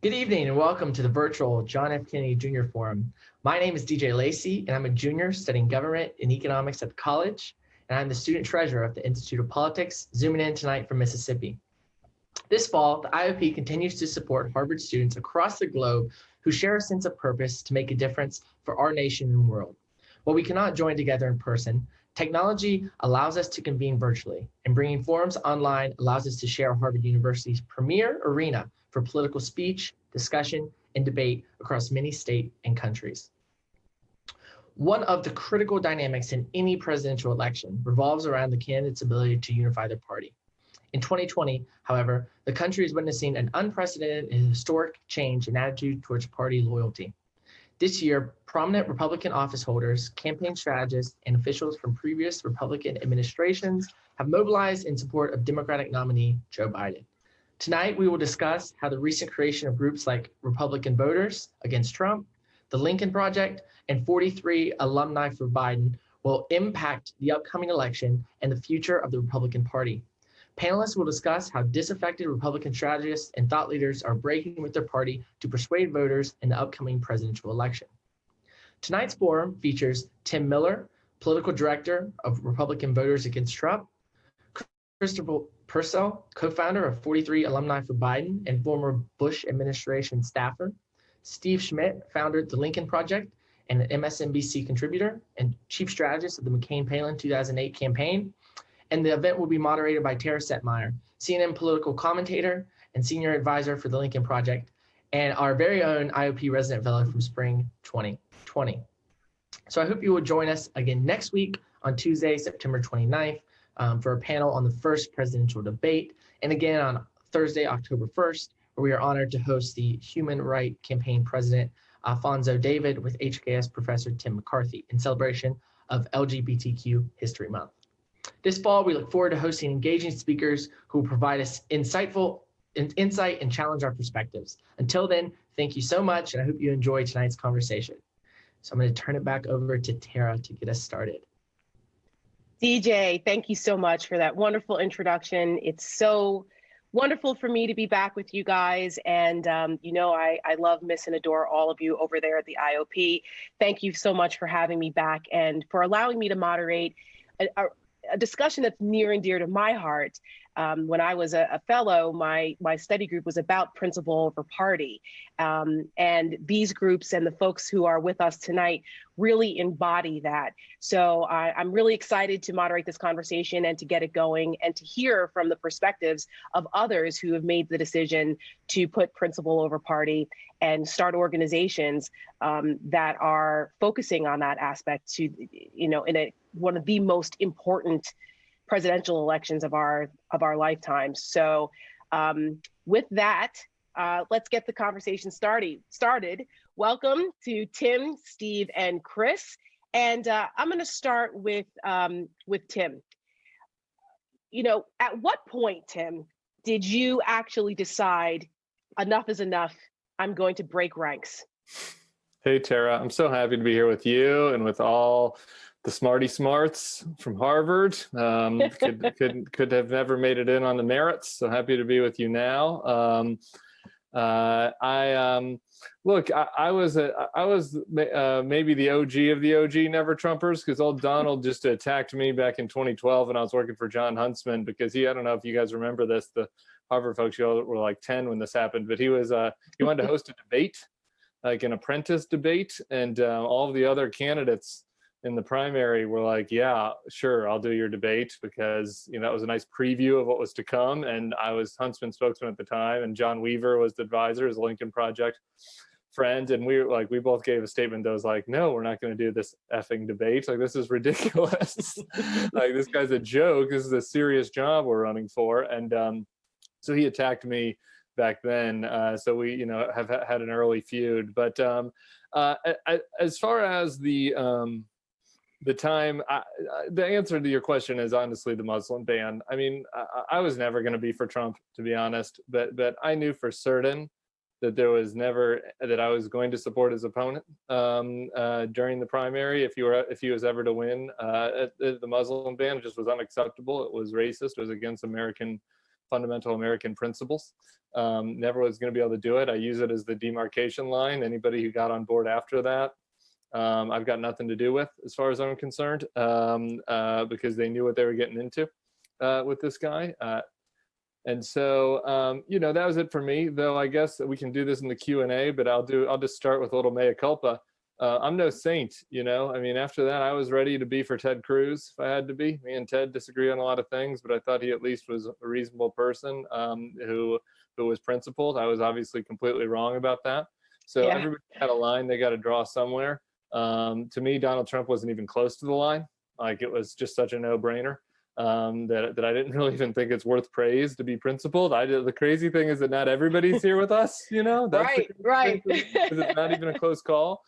Good evening and welcome to the virtual John F. Kennedy Jr. Forum. My name is DJ Lacey and I'm a junior studying government and economics at the college, and I'm the student treasurer of the Institute of Politics, zooming in tonight from Mississippi. This fall, the IOP continues to support Harvard students across the globe who share a sense of purpose to make a difference for our nation and world. While we cannot join together in person, technology allows us to convene virtually, and bringing forums online allows us to share Harvard University's premier arena for political speech, discussion, and debate across many states and countries. One of the critical dynamics in any presidential election revolves around the candidate's ability to unify their party. In 2020, however, the country is witnessing an unprecedented and historic change in attitude towards party loyalty. This year, prominent Republican office holders, campaign strategists, and officials from previous Republican administrations have mobilized in support of Democratic nominee Joe Biden. Tonight, we will discuss how the recent creation of groups like Republican Voters Against Trump, the Lincoln Project, and 43 Alumni for Biden will impact the upcoming election and the future of the Republican Party. Panelists will discuss how disaffected Republican strategists and thought leaders are breaking with their party to persuade voters in the upcoming presidential election. Tonight's forum features Tim Miller, political director of Republican Voters Against Trump, Kristopher Purcell, co-founder of 43 Alumni for Biden and former Bush administration staffer, Steve Schmidt, founder of the Lincoln Project and an MSNBC contributor and chief strategist of the McCain-Palin 2008 campaign. And the event will be moderated by Tara Setmayer, CNN political commentator and senior advisor for the Lincoln Project, and our very own IOP resident fellow from spring 2020. So I hope you will join us again next week on Tuesday, September 29th, for a panel on the first presidential debate, and again on Thursday, October 1st, where we are honored to host the Human Rights Campaign President, Alfonso David, with HKS Professor Tim McCarthy in celebration of LGBTQ History Month. This fall, we look forward to hosting engaging speakers who will provide us insight and challenge our perspectives. Until then, thank you so much, and I hope you enjoy tonight's conversation. So I'm going to turn it back over to Tara to get us started. DJ, thank you so much for that wonderful introduction. It's so wonderful for me to be back with you guys. And, I love, miss, and adore all of you over there at the IOP. Thank you so much for having me back and for allowing me to moderate a discussion that's near and dear to my heart. When I was a fellow, my study group was about principle over party. And these groups and the folks who are with us tonight really embody that. So I'm really excited to moderate this conversation and to get it going and to hear from the perspectives of others who have made the decision to put principle over party and start organizations that are focusing on that aspect to, in one of the most important presidential elections of our lifetimes. So with that, let's get the conversation started. Welcome to Tim, Steve, and Chris. And I'm going to start with Tim. At what point, Tim, did you actually decide enough is enough? I'm going to break ranks. Hey, Tara, I'm so happy to be here with you and with all the smarty smarts from Harvard. Could have never made it in on the merits. So happy to be with you now. I was maybe the OG of the OG Never Trumpers, because old Donald just attacked me back in 2012 when I was working for John Huntsman, because I don't know if you guys remember this, the Harvard folks, you all were like 10 when this happened, but he wanted to host a debate, like an apprentice debate, and all of the other candidates in the primary were like, yeah, sure, I'll do your debate, because that was a nice preview of what was to come. And I was Huntsman's spokesman at the time, and John Weaver was the advisor, his Lincoln Project friend, and we both gave a statement that was like, no, we're not going to do this effing debate. Like, this is ridiculous. Like, this guy's a joke. This is a serious job we're running for. And so he attacked me back then. So we have had an early feud. But as far as the time, the answer to your question is honestly the Muslim ban. I mean, I was never going to be for Trump, to be honest, but I knew for certain that that I was going to support his opponent during the primary if he was ever to win. The Muslim ban just was unacceptable. It was racist. It was against American fundamental American principles. Never was going to be able to do it. I use it as the demarcation line. Anybody who got on board after that, I've got nothing to do with, as far as I'm concerned, because they knew what they were getting into with this guy. And so, that was it for me, though. I guess we can do this in the Q&A, but I'll just start with a little mea culpa. I'm no saint, I mean, after that, I was ready to be for Ted Cruz if I had to be. Me and Ted disagree on a lot of things, but I thought he at least was a reasonable person who was principled. I was obviously completely wrong about that. So everybody had a line they got to draw somewhere. To me, Donald Trump wasn't even close to the line. Like, it was just such a no-brainer. That I didn't really even think it's worth praise to be principled. The crazy thing is that not everybody's here with us, That's right. Because it's not even a close call.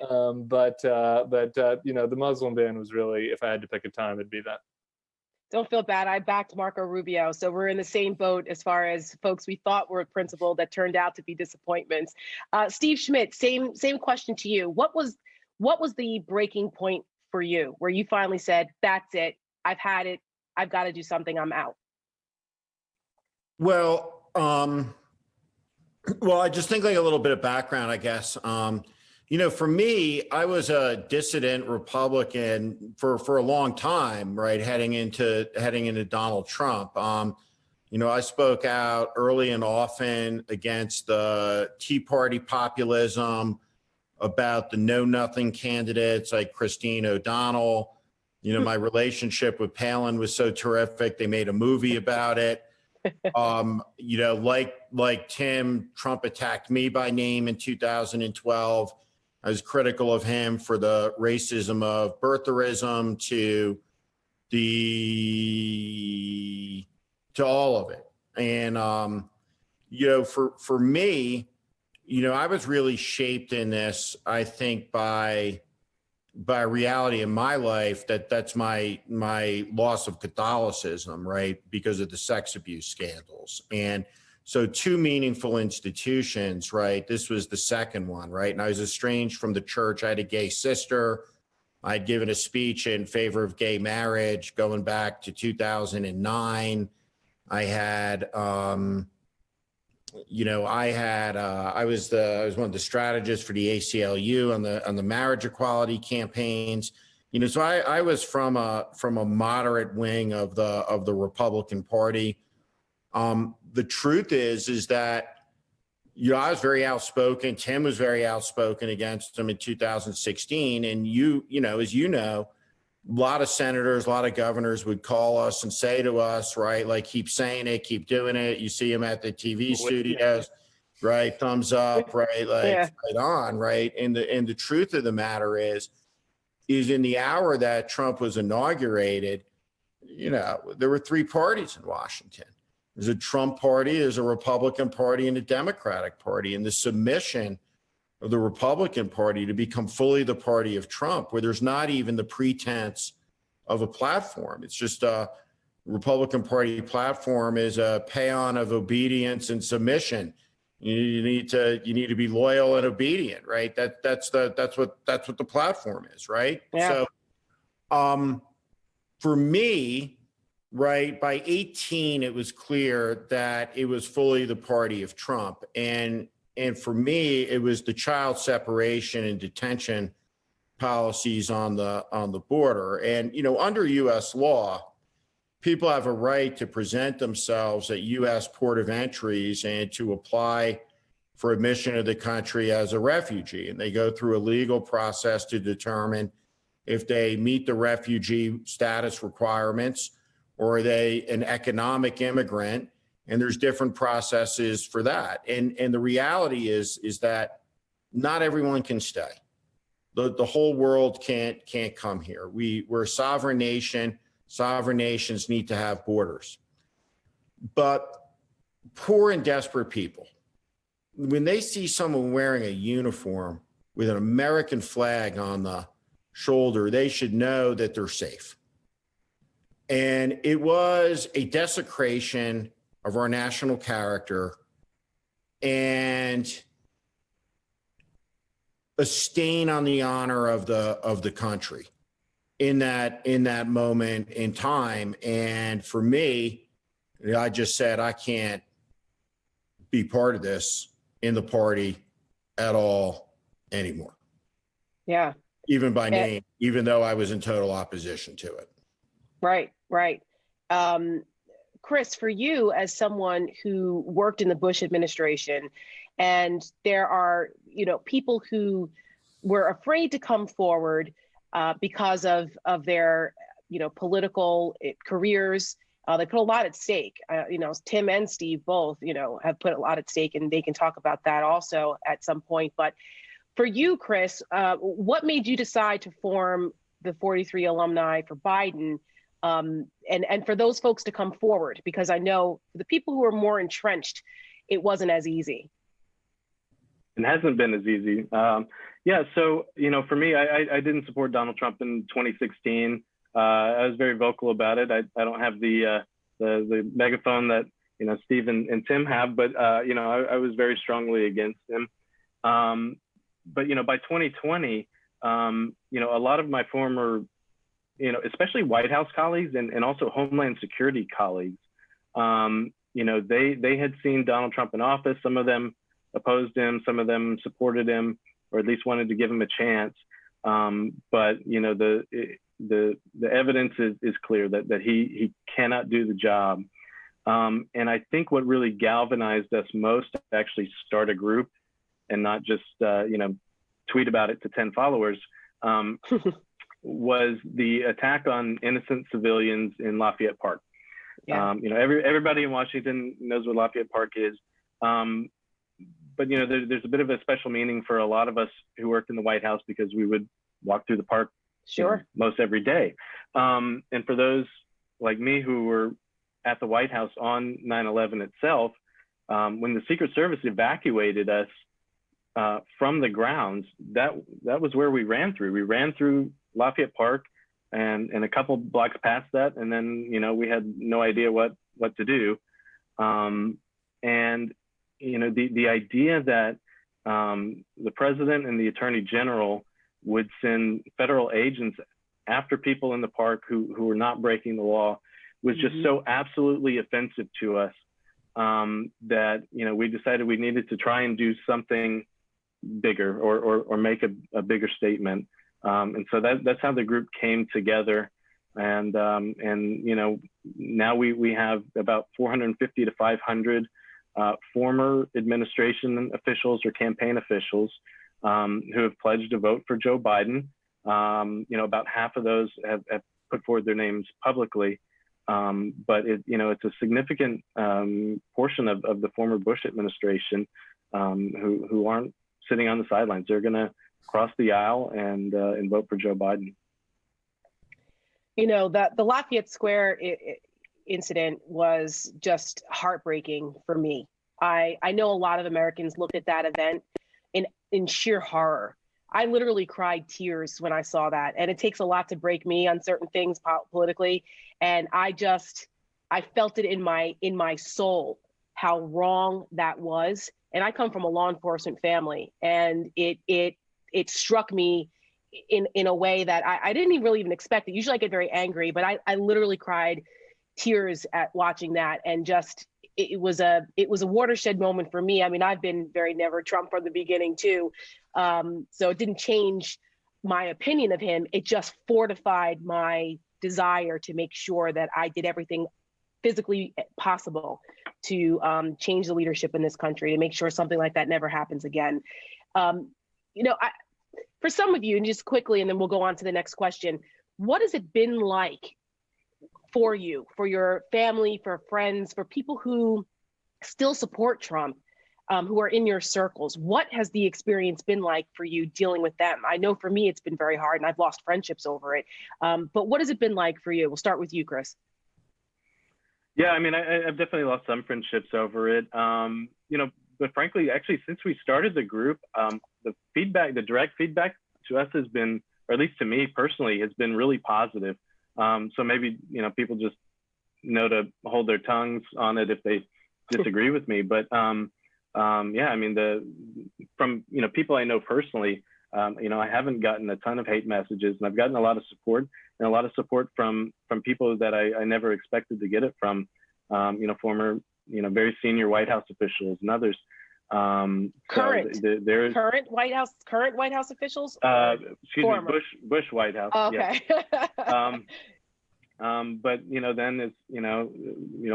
But the Muslim ban was really, if I had to pick a time, it'd be that. Don't feel bad. I backed Marco Rubio, so we're in the same boat as far as folks we thought were principled that turned out to be disappointments. Steve Schmidt, same question to you. What was the breaking point for you, where you finally said, "That's it. I've had it. I've got to do something. I'm out"? Well, I just think like a little bit of background, I guess. For me, I was a dissident Republican for a long time, right? Heading into Donald Trump. I spoke out early and often against the Tea Party populism, about the know-nothing candidates like Christine O'Donnell. My relationship with Palin was so terrific, they made a movie about it. Like Tim, Trump attacked me by name in 2012. I was critical of him for the racism of birtherism to all of it. And, for me, I was really shaped in this, I think, by reality in my life that's my loss of Catholicism, right? Because of the sex abuse scandals. And so two meaningful institutions, right? This was the second one, right? And I was estranged from the church. I had a gay sister. I'd given a speech in favor of gay marriage going back to 2009. I was one of the strategists for the ACLU on the marriage equality campaigns. So I was from a moderate wing of the Republican Party. The truth is that I was very outspoken. Tim was very outspoken against him in 2016, and as a lot of senators, a lot of governors would call us and say to us, right, like, keep saying it, keep doing it. You see them at the TV studios, right? Thumbs up, right? Like, right on, right? And the truth of the matter is in the hour that Trump was inaugurated, there were three parties in Washington. There's a Trump party, there's a Republican party, and a Democratic party. And the submission of the Republican Party to become fully the party of Trump, where there's not even the pretense of a platform. It's just a Republican Party platform is a paean of obedience and submission. You need to be loyal and obedient, right? That's what the platform is, right? Yeah. So, for me, right, by 18, it was clear that it was fully the party of Trump, and for me, it was the child separation and detention policies on the border. And under U.S. law, people have a right to present themselves at U.S. port of entries and to apply for admission to the country as a refugee. And they go through a legal process to determine if they meet the refugee status requirements or are they an economic immigrant. And there's different processes for that. And the reality is that not everyone can stay. The whole world can't come here. We're a sovereign nation. Sovereign nations need to have borders. But poor and desperate people, when they see someone wearing a uniform with an American flag on the shoulder, they should know that they're safe. And it was a desecration of our national character and a stain on the honor of the country in that moment in time. And for me, I just said, I can't be part of this in the party at all anymore. Yeah. Even by name, even though I was in total opposition to it. Right, right. Chris, for you as someone who worked in the Bush administration, and there are, people who were afraid to come forward because of their, political careers. They put a lot at stake. Tim and Steve both, have put a lot at stake, and they can talk about that also at some point. But for you, Chris, what made you decide to form the 43 alumni for Biden? And for those folks to come forward, because I know for the people who are more entrenched, it wasn't as easy. It hasn't been as easy. So, for me, I didn't support Donald Trump in 2016. I was very vocal about it. I don't have the megaphone that, Steve and Tim have, but, I was very strongly against him. But, by 2020, a lot of my former, especially White House colleagues and also Homeland Security colleagues, they had seen Donald Trump in office. Some of them opposed him, some of them supported him, or at least wanted to give him a chance. But the evidence is clear that he cannot do the job. And I think what really galvanized us most to actually start a group and not just tweet about it to 10 followers was the attack on innocent civilians in Lafayette Park. Yeah. Everybody in Washington knows what Lafayette Park is. But there's a bit of a special meaning for a lot of us who worked in the White House because we would walk through the park most every day. And for those like me who were at the White House on 9/11 itself, when the Secret Service evacuated us from the grounds, that was where we ran through. We ran through Lafayette Park and a couple blocks past that, and then we had no idea what to do. And the idea that the president and the attorney general would send federal agents after people in the park who were not breaking the law was just so absolutely offensive to us that we decided we needed to try and do something bigger or make a bigger statement. And so that's how the group came together. And now we have about 450 to 500 former administration officials or campaign officials who have pledged to vote for Joe Biden. About half of those have put forward their names publicly. But it's a significant portion of the former Bush administration who aren't sitting on the sidelines. They're going to cross the aisle and vote for Joe Biden. The Lafayette Square incident was just heartbreaking for me. I know a lot of Americans looked at that event in sheer horror. I literally cried tears when I saw that, and it takes a lot to break me on certain things politically. And I felt it in my soul how wrong that was. And I come from a law enforcement family, and it struck me in a way that I didn't really even expect it. Usually I get very angry, but I literally cried tears at watching that, and just it was a watershed moment for me. I mean, I've been very never Trump from the beginning too, so it didn't change my opinion of him. It just fortified my desire to make sure that I did everything physically possible to change the leadership in this country, to make sure something like that never happens again. For some of you, and just quickly, and then we'll go on to the next question, what has it been like for you, for your family, for friends, for people who still support Trump, who are in your circles? What has the experience been like for you dealing with them? I know for me, it's been very hard, and I've lost friendships over it. But what has it been like for you? We'll start with you, Chris. Yeah, I mean, I've definitely lost some friendships over it. But frankly, actually, since we started the group, the direct feedback to us has been, or at least to me personally, has been really positive. So maybe, people just know to hold their tongues on it if they disagree with me. But yeah, I mean, from people I know personally, I haven't gotten a ton of hate messages, and I've gotten a lot of support, and a lot of support from people that I never expected to get it from. former, very senior White House officials and others. Current White House officials? Excuse me, Bush White House. Oh, okay. Yes. But then it's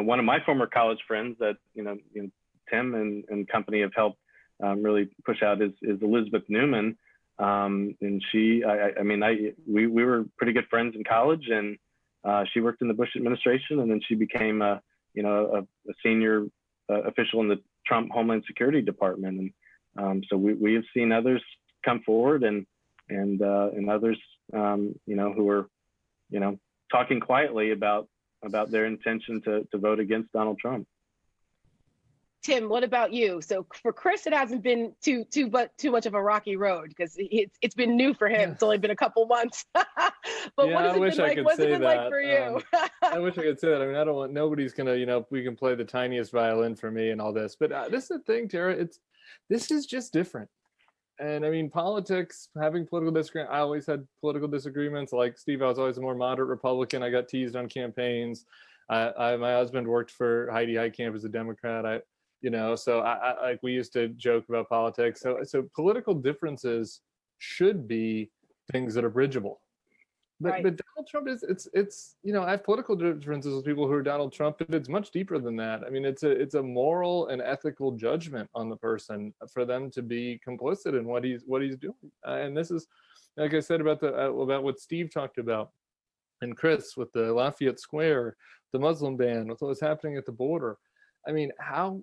one of my former college friends that Tim and company have helped really push out is Elizabeth Newman, and she we were pretty good friends in college, and she worked in the Bush administration, and then she became a senior official in the Trump Homeland Security Department, and so we have seen others come forward and others who are talking quietly about their intention to vote against Donald Trump. Tim, what about you? So for Chris, it hasn't been too much of a rocky road because it's been new for him. It's only been a couple months. But what has it been like? What's it been like for you? I wish I could say that. I mean, I don't want, nobody's gonna, we can play the tiniest violin for me and all this, but this is the thing, Tara. This is just different. And I mean, politics, having political disagreements, I always had political disagreements. Like Steve, I was always a more moderate Republican. I got teased on campaigns. My husband worked for Heidi Heitkamp as a Democrat. So I we used to joke about politics. So political differences should be things that are bridgeable. But Right. but Donald Trump it's I have political differences with people who are Donald Trump, but it's much deeper than that. I mean, it's a moral and ethical judgment on the person for them to be complicit in what he's doing. And this is, like I said about what Steve talked about, and Chris with the Lafayette Square, the Muslim ban, with what was happening at the border. I mean, how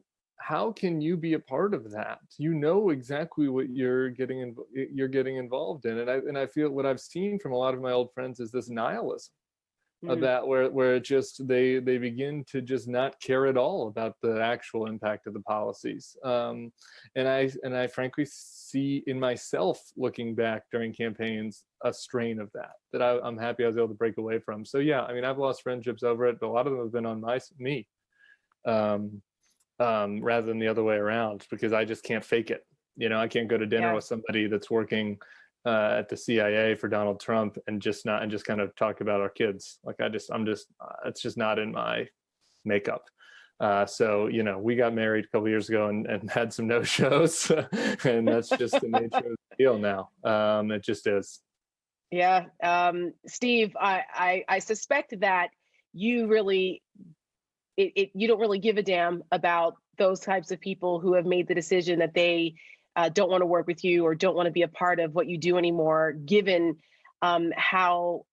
can you be a part of that? You know exactly what you're getting involved in, and I feel what I've seen from a lot of my old friends is this nihilism of that, where it just they begin to just not care at all about the actual impact of the policies. And I frankly see in myself, looking back during campaigns, a strain of that I'm happy I was able to break away from. So yeah, I mean, I've lost friendships over it, but a lot of them have been on me. Rather than the other way around, because I just can't fake it. I can't go to dinner with somebody that's working at the CIA for Donald Trump and just kind of talk about our kids. Like it's just not in my makeup. So we got married a couple years ago and had some no-shows, and that's just the nature of the deal now. It just is. Yeah, Steve, I suspect that you really. You don't really give a damn about those types of people who have made the decision that they don't want to work with you or don't want to be a part of what you do anymore, given how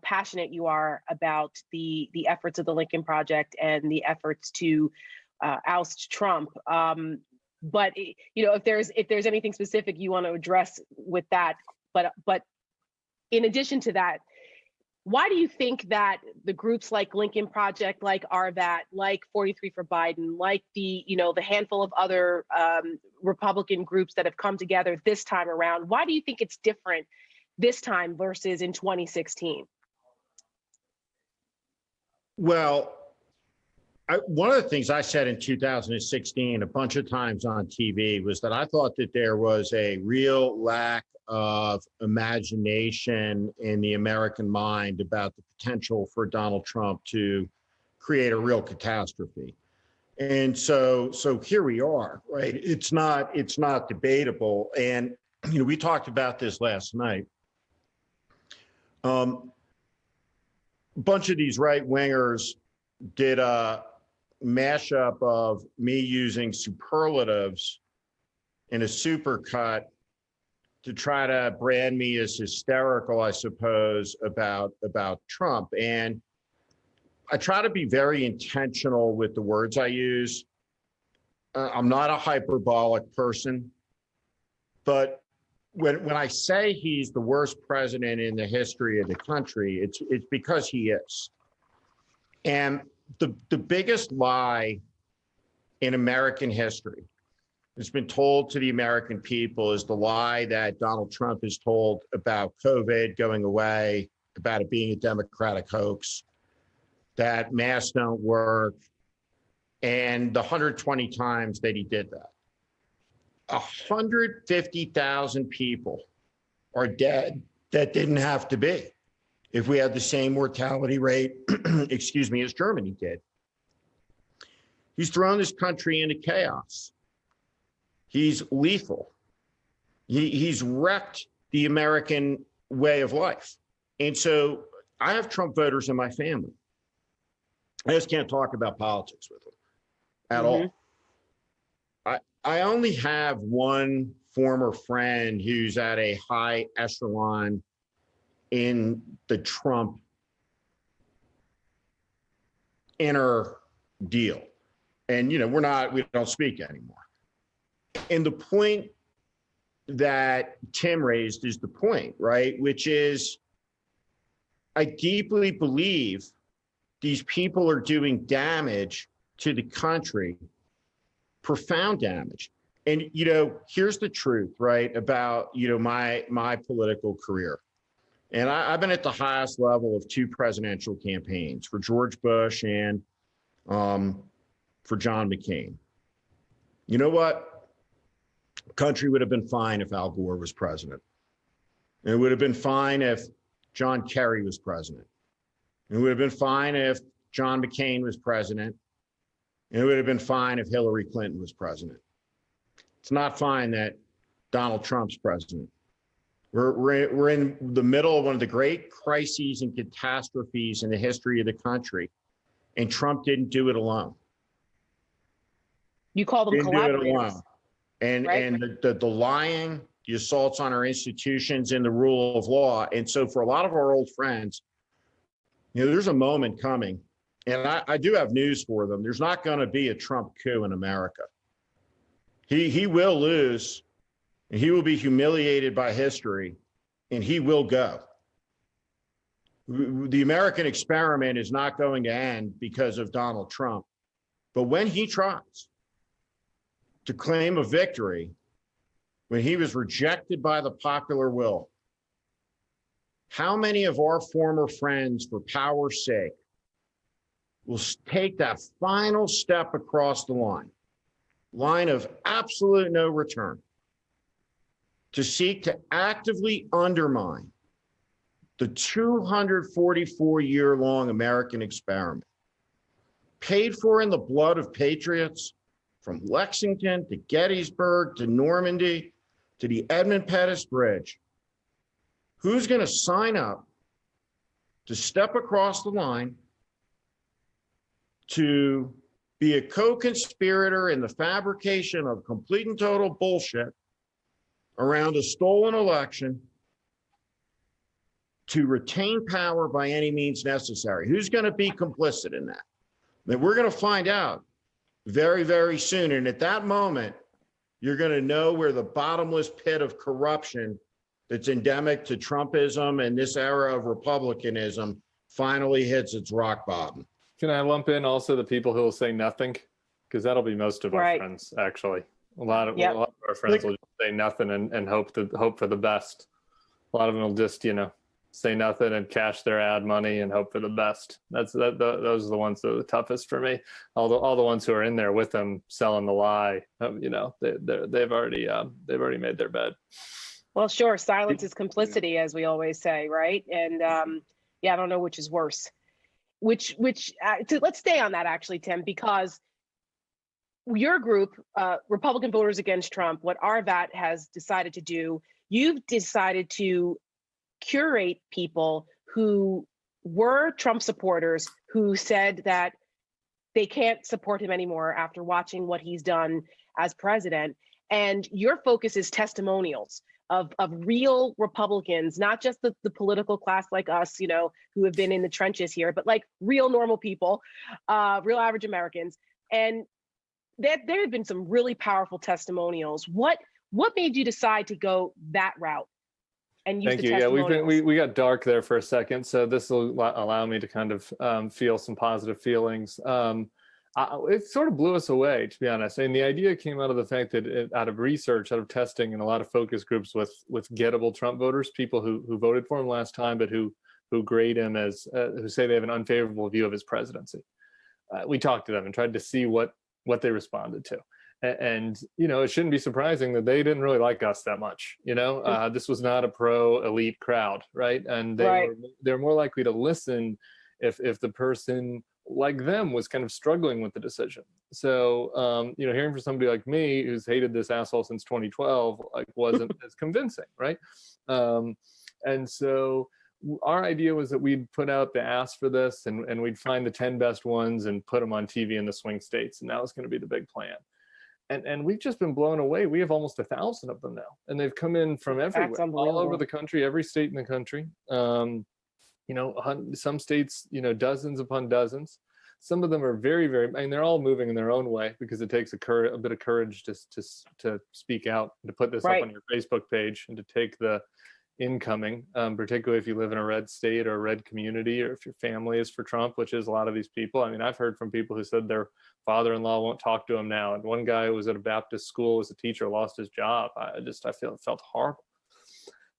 passionate you are about the efforts of the Lincoln Project and the efforts to oust Trump. But if there's anything specific you want to address with that, but in addition to that, why do you think that the groups like Lincoln Project, like RVAT, like 43 for Biden, like the handful of other Republican groups that have come together this time around, why do you think it's different this time versus in 2016? Well, one of the things I said in 2016 a bunch of times on TV was that I thought that there was a real lack of imagination in the American mind about the potential for Donald Trump to create a real catastrophe. And so here we are, right? It's not debatable. And we talked about this last night. A bunch of these right wingers did a mashup of me using superlatives in a supercut to try to brand me as hysterical, I suppose, about Trump. And I try to be very intentional with the words I use. I'm not a hyperbolic person, but when I say he's the worst president in the history of the country, it's because he is. And the biggest lie in American history has been told to the American people is the lie that Donald Trump has told about COVID going away, about it being a Democratic hoax, that masks don't work, and the 120 times that he did that. 150,000 people are dead that didn't have to be if we had the same mortality rate, as Germany did. He's thrown this country into chaos. He's lethal. He's wrecked the American way of life. And so I have Trump voters in my family. I just can't talk about politics with them at all. I only have one former friend who's at a high echelon in the Trump inner deal. And, you know, we don't speak anymore. And the point that Tim raised is the point, right? Which is, I deeply believe these people are doing damage to the country, profound damage. And, you know, here's the truth, right, about, you know, my political career. And I've been at the highest level of 2 presidential campaigns, for George Bush and for John McCain. You know what? The country would have been fine if Al Gore was president. It would have been fine if John Kerry was president. It would have been fine if John McCain was president. It would have been fine if Hillary Clinton was president. It's not fine that Donald Trump's president. We're in the middle of one of the great crises and catastrophes in the history of the country, and Trump didn't do it alone. You call them Didn't do it collaborators. alone. And right? and the lying, the assaults on our institutions, and the rule of law. And so for a lot of our old friends, you know, there's a moment coming, and I do have news for them. There's not going to be a Trump coup in America. He will lose, and he will be humiliated by history, and he will go. The American experiment is not going to end because of Donald Trump. But when he tries to claim a victory, when he was rejected by the popular will, how many of our former friends, for power's sake, will take that final step across the line of absolute no return, to seek to actively undermine the 244-year-long American experiment, paid for in the blood of patriots, from Lexington to Gettysburg to Normandy to the Edmund Pettus Bridge? Who's going to sign up to step across the line to be a co-conspirator in the fabrication of complete and total bullshit around a stolen election, to retain power by any means necessary? Who's going to be complicit in that? And we're going to find out very, very soon. And at that moment, you're going to know where the bottomless pit of corruption that's endemic to Trumpism and this era of republicanism finally hits its rock bottom. Can I lump in also the people who will say nothing? Because that'll be most of our friends, actually. A lot of our friends will just say nothing and hope for the best. A lot of them will just, you know, say nothing and cash their ad money and hope for the best. Those are the ones that are the toughest for me. All the ones who are in there with them selling the lie, you know, they've already made their bed. Well, sure. Silence is complicity, as we always say, right? And I don't know which is worse. Let's stay on that, actually, Tim, because your group, Republican Voters Against Trump, what RVAT has decided to do, you've decided to curate people who were Trump supporters who said that they can't support him anymore after watching what he's done as president. And your focus is testimonials of real Republicans, not just the political class like us, you know, who have been in the trenches here, but like real normal people, real average Americans. And there have been some really powerful testimonials. What made you decide to go that route? And use Thank the you. testimonials? Yeah, we got dark there for a second, so this will allow me to kind of feel some positive feelings. It sort of blew us away, to be honest. And the idea came out of the fact that out of research, out of testing, and a lot of focus groups with gettable Trump voters, people who voted for him last time, but who grade him as who say they have an unfavorable view of his presidency. We talked to them and tried to see what they responded to. And, you know, it shouldn't be surprising that they didn't really like us that much. You know, this was not a pro elite crowd, right? And they're more likely to listen if the person like them, was kind of struggling with the decision. So, hearing from somebody like me who's hated this asshole since 2012, like, wasn't as convincing, right? And so our idea was that we'd put out the ask for this, and we'd find the 10 best ones and put them on TV in the swing states. And that was going to be the big plan. And we've just been blown away. We have almost 1,000 of them now, and they've come in from everywhere, all over the country, every state in the country. Some states, dozens upon dozens. Some of them are very, very, they're all moving in their own way, because it takes a bit of courage to speak out, to put this up on your Facebook page, and to take the incoming, particularly if you live in a red state or a red community, or if your family is for Trump, which is a lot of these people. I mean, I've heard from people who said their father-in-law won't talk to him now. And one guy who was at a Baptist school as a teacher, lost his job. I felt horrible.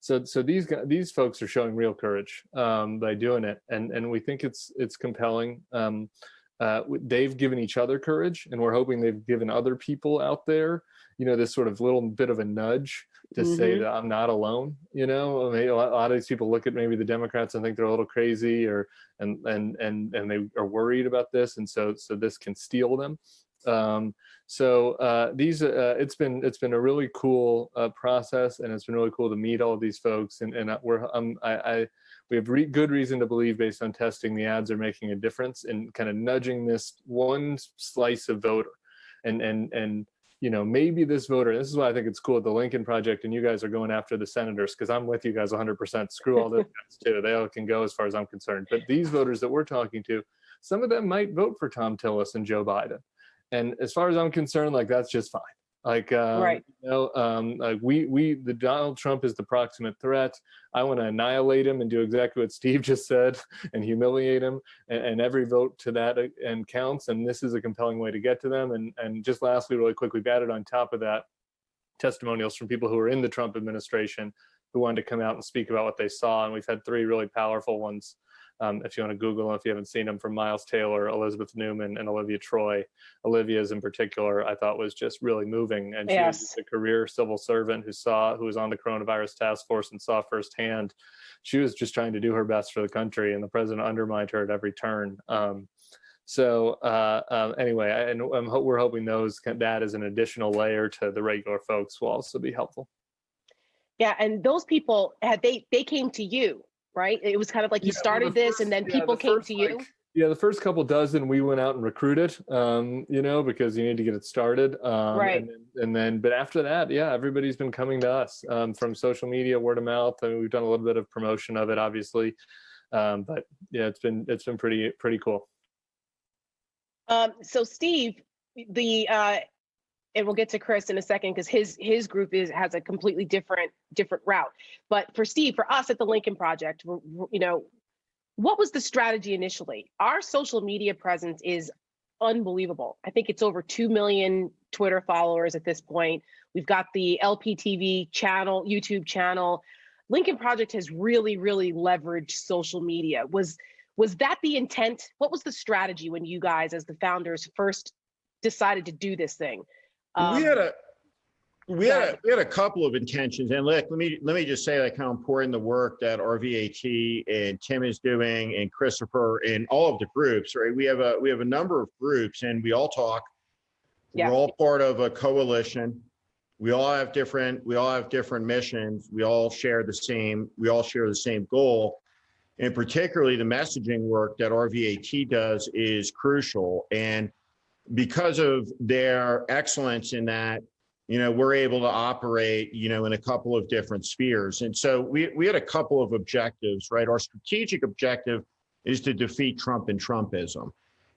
So these folks are showing real courage by doing it, and we think it's compelling. They've given each other courage, and we're hoping they've given other people out there, this sort of little bit of a nudge to say that I'm not alone. A lot of these people look at maybe the Democrats and think they're a little crazy, and they are worried about this, and so this can steal them. It's been a really cool process, and it's been really cool to meet all of these folks, and we have good reason to believe, based on testing, the ads are making a difference in kind of nudging this one slice of voter, and maybe this voter. This is why I think it's cool at the Lincoln Project, and you guys are going after the senators, because I'm with you guys 100%. Screw all those guys too; they all can go, as far as I'm concerned. But these voters that we're talking to, some of them might vote for Tom Tillis and Joe Biden. And as far as I'm concerned, like, that's just fine. Like, the Donald Trump is the proximate threat. I want to annihilate him and do exactly what Steve just said and humiliate him. And every vote to that and counts. And this is a compelling way to get to them. And just lastly, really quickly, we've added on top of that testimonials from people who are in the Trump administration who wanted to come out and speak about what they saw. And we've had 3 really powerful ones. If you want to Google them, if you haven't seen them, from Miles Taylor, Elizabeth Newman, and Olivia Troy. Olivia's in particular, I thought, was just really moving. And she was a career civil servant who was on the coronavirus task force and saw firsthand. She was just trying to do her best for the country, and the president undermined her at every turn. Anyway, we're hoping that is an additional layer to the regular folks will also be helpful. Yeah, and those people, they came to you, right? It was kind of like you started this, and then people came to you. The first couple dozen we went out and recruited, because you need to get it started. Right. But after that, everybody's been coming to us from social media, word of mouth. I mean, we've done a little bit of promotion of it, obviously. But yeah, it's been pretty cool. So Steve, and we'll get to Chris in a second, because his group has a completely different route. But for Steve, for us at the Lincoln Project, what was the strategy initially? Our social media presence is unbelievable. I think it's over 2 million Twitter followers at this point. We've got the LPTV channel, YouTube channel. Lincoln Project has really, really leveraged social media. Was that the intent? What was the strategy when you guys, as the founders, first decided to do this thing? We had a couple of intentions, and let me just say, like, how important the work that RVAT and Tim is doing, and Kristopher, and all of the groups. Right, we have a number of groups, and we all talk. Yeah. We're all part of a coalition. We all have different missions. We all share the same goal, and particularly the messaging work that RVAT does is crucial. And because of their excellence in that, we're able to operate, in a couple of different spheres. And so we had a couple of objectives, right? Our strategic objective is to defeat Trump and Trumpism.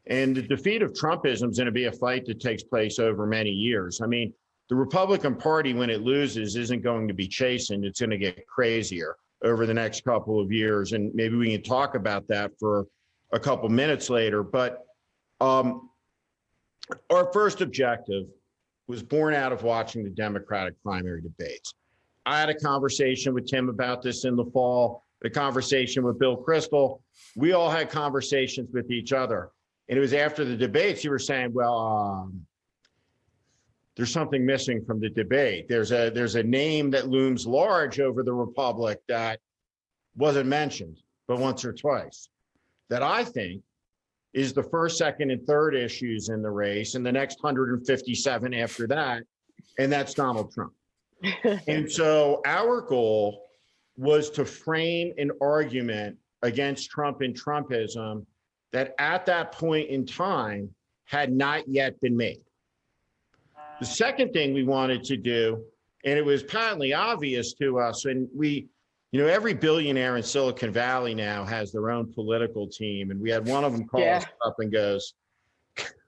And the defeat of Trumpism is going to be a fight that takes place over many years. I mean, the Republican Party, when it loses, isn't going to be chastened. It's going to get crazier over the next couple of years. And maybe we can talk about that for a couple minutes later. But our first objective was born out of watching the Democratic primary debates. I had a conversation with Tim about this in the fall, a conversation with Bill Kristol. We all had conversations with each other. And it was after the debates, you were saying, well, there's something missing from the debate. There's a name that looms large over the Republic that wasn't mentioned, but once or twice, that I think is the first, second, and third issues in the race, and the next 157 after that, and that's Donald Trump. And so our goal was to frame an argument against Trump and Trumpism that at that point in time had not yet been made. The second thing we wanted to do, and it was patently obvious to us, and we, every billionaire in Silicon Valley now has their own political team. And we had one of them call us up and goes,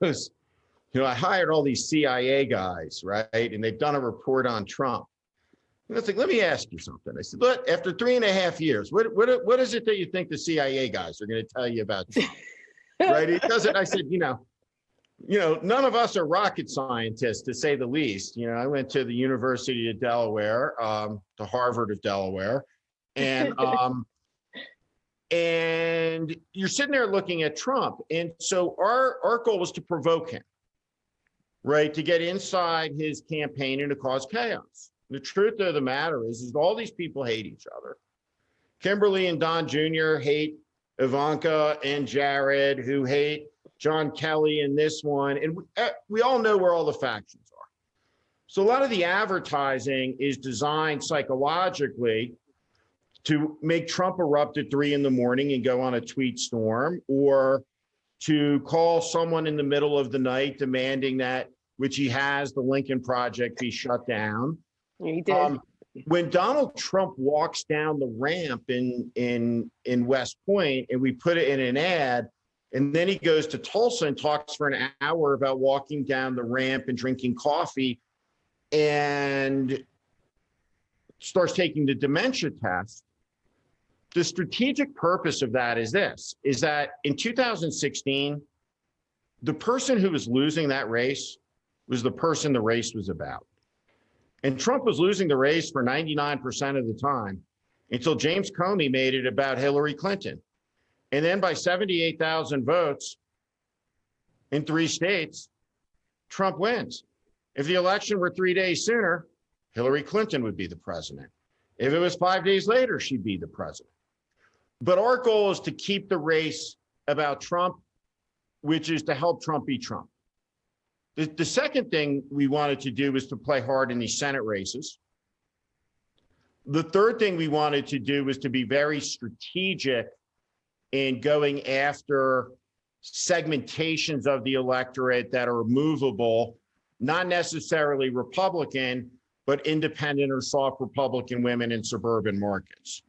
I hired all these CIA guys, right? And they've done a report on Trump. And I was like, let me ask you something. I said, look, after 3.5 years, what is it that you think the CIA guys are going to tell you about Trump? Right? It doesn't, I said, none of us are rocket scientists, to say the least. I went to the University of Delaware, to Harvard of Delaware. And and you're sitting there looking at Trump. And so our goal was to provoke him, right? To get inside his campaign and to cause chaos. The truth of the matter is all these people hate each other. Kimberly and Don Jr. hate Ivanka and Jared, who hate John Kelly and this one. And we all know where all the factions are. So a lot of the advertising is designed psychologically to make Trump erupt at 3 a.m. and go on a tweet storm, or to call someone in the middle of the night demanding that, which he has, the Lincoln Project be shut down. He did. When Donald Trump walks down the ramp in West Point, and we put it in an ad, and then he goes to Tulsa and talks for an hour about walking down the ramp and drinking coffee, and starts taking the dementia test. The strategic purpose of that is this, is that in 2016, the person who was losing that race was the person the race was about. And Trump was losing the race for 99% of the time until James Comey made it about Hillary Clinton. And then by 78,000 votes in 3 states, Trump wins. If the election were 3 days sooner, Hillary Clinton would be the president. If it was 5 days later, she'd be the president. But our goal is to keep the race about Trump, which is to help Trump beat Trump. The second thing we wanted to do was to play hard in these Senate races. The third thing we wanted to do was to be very strategic in going after segmentations of the electorate that are movable, not necessarily Republican, but independent or soft Republican women in suburban markets.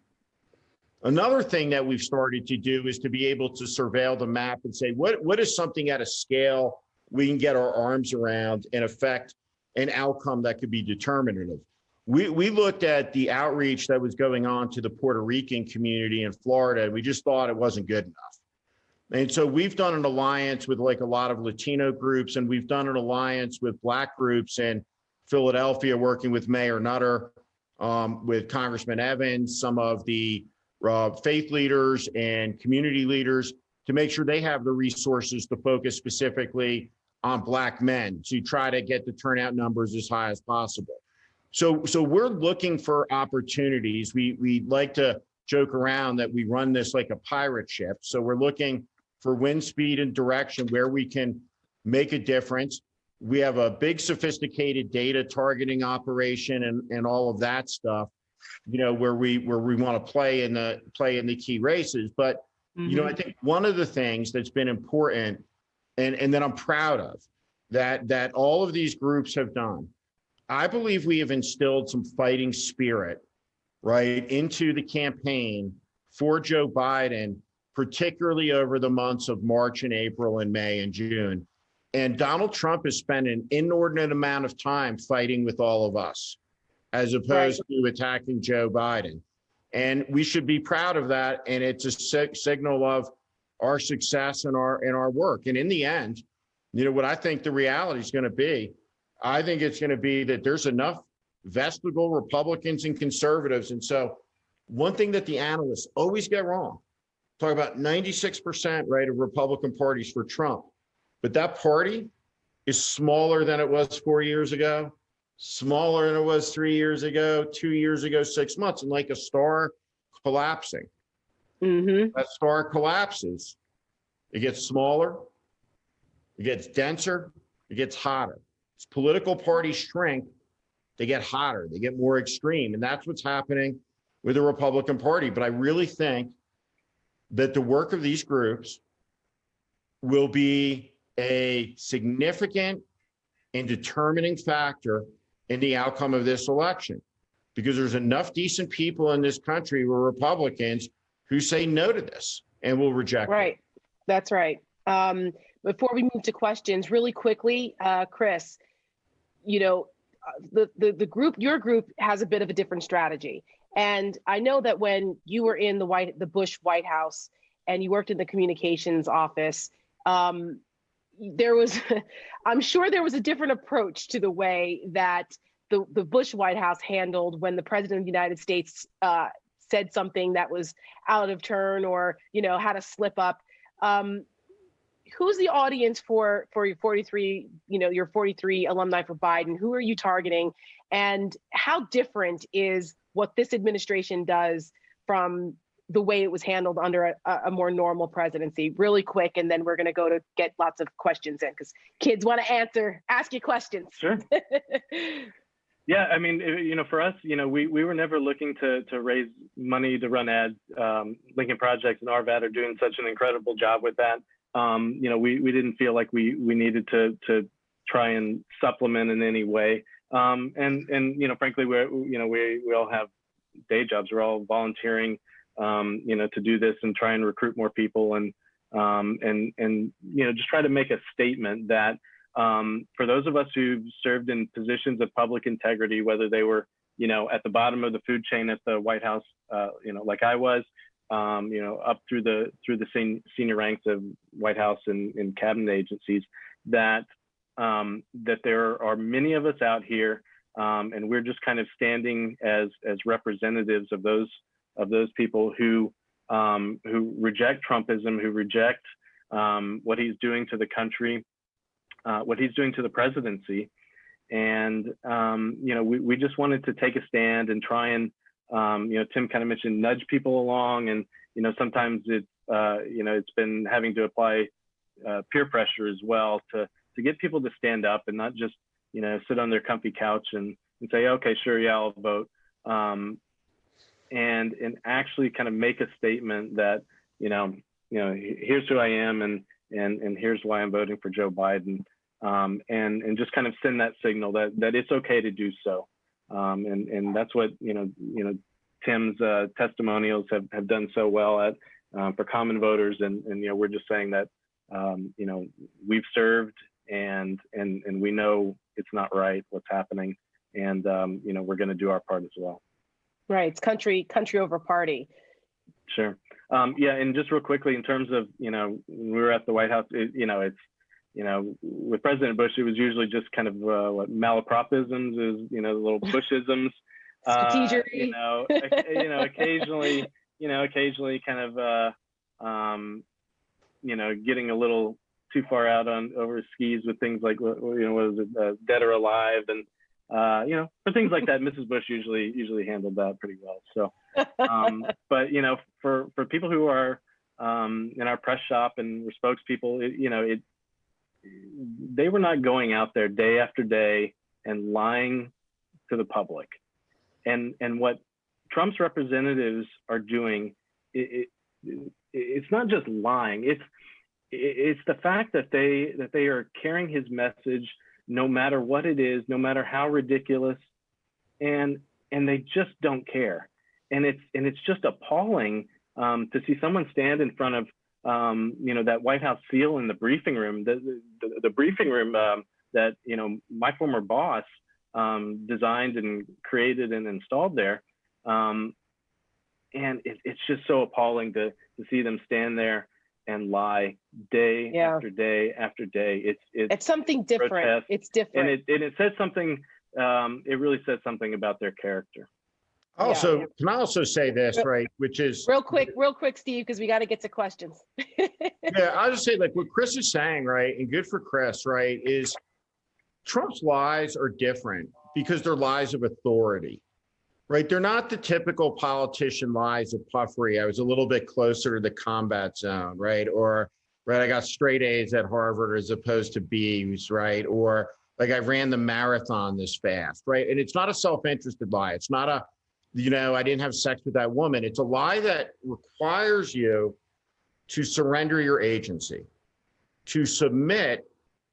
Another thing that we've started to do is to be able to surveil the map and say, what is something at a scale we can get our arms around and affect an outcome that could be determinative. We looked at the outreach that was going on to the Puerto Rican community in Florida, and we just thought it wasn't good enough. And so we've done an alliance with like a lot of Latino groups, and we've done an alliance with Black groups in Philadelphia, working with Mayor Nutter, with Congressman Evans, some of the faith leaders and community leaders, to make sure they have the resources to focus specifically on Black men to try to get the turnout numbers as high as possible. So we're looking for opportunities. We like to joke around that we run this like a pirate ship. So we're looking for wind speed and direction where we can make a difference. We have a big sophisticated data targeting operation and all of that stuff, where we want to play in the key races. But I think one of the things that's been important and that I'm proud of that all of these groups have done, I believe we have instilled some fighting spirit, right, into the campaign for Joe Biden, particularly over the months of March and April and May and June. And Donald Trump has spent an inordinate amount of time fighting with all of us, as opposed to attacking Joe Biden. And we should be proud of that. And it's a signal of our success in our work. And in the end, what I think the reality is going to be, I think it's going to be that there's enough vestigial Republicans and conservatives. And so one thing that the analysts always get wrong, talk about 96%, right, of Republican parties for Trump. But that party is smaller than it was 4 years ago, smaller than it was 3 years ago, 2 years ago, 6 months, and like a star collapsing. That star collapses. It gets smaller, it gets denser, it gets hotter. As political parties shrink, they get hotter, they get more extreme. And that's what's happening with the Republican Party. But I really think that the work of these groups will be a significant and determining factor in the outcome of this election, because there's enough decent people in this country who are Republicans who say no to this and will reject it. Right. That's right. Before we move to questions, really quickly, Chris, you know, the group, your group has a bit of a different strategy. And I know that when you were in the Bush White House and you worked in the communications office, there was, I'm sure there was a different approach to the way that the Bush White House handled when the president of the United States said something that was out of turn or, you know, had a slip up. Who's the audience for your 43, you know, your 43 alumni for Biden? Who are you targeting? And how different is what this administration does from the way it was handled under a more normal presidency? Really quick, and then we're going to go to get lots of questions in because kids want to ask you questions. Sure. Yeah, I mean, you know, for us, you know, we were never looking to raise money to run ads. Lincoln Project and RVAD are doing such an incredible job with that. You know, we didn't feel like we needed to try and supplement in any way. And you know, frankly, we all have day jobs. We're all volunteering, you know, to do this and try and recruit more people and you know, just try to make a statement that for those of us who've served in positions of public integrity, whether they were, you know, at the bottom of the food chain at the White House, you know, like I was, you know, up through the senior ranks of White House and cabinet agencies, that there are many of us out here, and we're just kind of standing as representatives of those people who reject Trumpism, who reject what he's doing to the country, what he's doing to the presidency. And you know, we just wanted to take a stand and try and you know, Tim kind of mentioned nudge people along, and you know, sometimes it's you know, it's been having to apply peer pressure as well to get people to stand up and not just, you know, sit on their comfy couch and say, okay, sure, yeah, I'll vote, and actually kind of make a statement that, you know, here's who I am and here's why I'm voting for Joe Biden, and just kind of send that signal that it's okay to do so. And that's what, you know, Tim's testimonials have done so well at for common voters. And, you know, we're just saying that, you know, we've served and we know it's not right what's happening. And, you know, we're going to do our part as well. Right. It's country over party. Sure. Yeah. And just real quickly, in terms of, you know, when we were at the White House, you know, it's, you know, with President Bush, it was usually just kind of what malapropisms is, you know, little Bushisms. You know, occasionally kind of, you know, getting a little too far out over skis with things like, you know, what is it, Dead or Alive, and you know, for things like that, Mrs. Bush usually handled that pretty well. So, but you know, for people who are in our press shop and we're spokespeople, you know, they were not going out there day after day and lying to the public. And what Trump's representatives are doing, it's not just lying. It's the fact that they are carrying his message, no matter what it is, no matter how ridiculous, and they just don't care. And it's just appalling to see someone stand in front of you know, that White House seal in the briefing room, the briefing room that, you know, my former boss designed and created and installed there. And it's just so appalling to see them stand there and lie day after day after day. It's something different. Grotesque. It's different. And it says something, it really says something about their character. Also, can I also say this, right, which is real quick, Steve, because we got to get to questions. Yeah, I'll just say, like, what Chris is saying, right, and good for Chris, right, is Trump's lies are different because they're lies of authority, right? They're not the typical politician lies of puffery. I was a little bit closer to the combat zone, right? Or right? I got straight A's at Harvard as opposed to B's, right? Or like I ran the marathon this fast, right? And it's not a self-interested lie. It's not a, I didn't have sex with that woman. It's a lie that requires you to surrender your agency, to submit,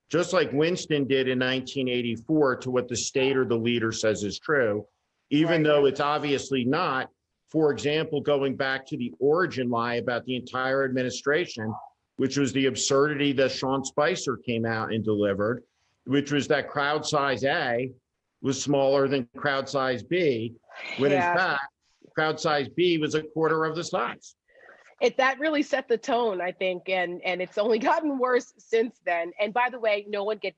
just like Winston did in 1984, to what the state or the leader says is true, even though it's obviously not. For example, going back to the origin lie about the entire administration, which was the absurdity that Sean Spicer came out and delivered, which was that crowd size A was smaller than crowd size B, when in fact, crowd size B was a quarter of the size. That really set the tone, I think, and it's only gotten worse since then. And by the way, no one gets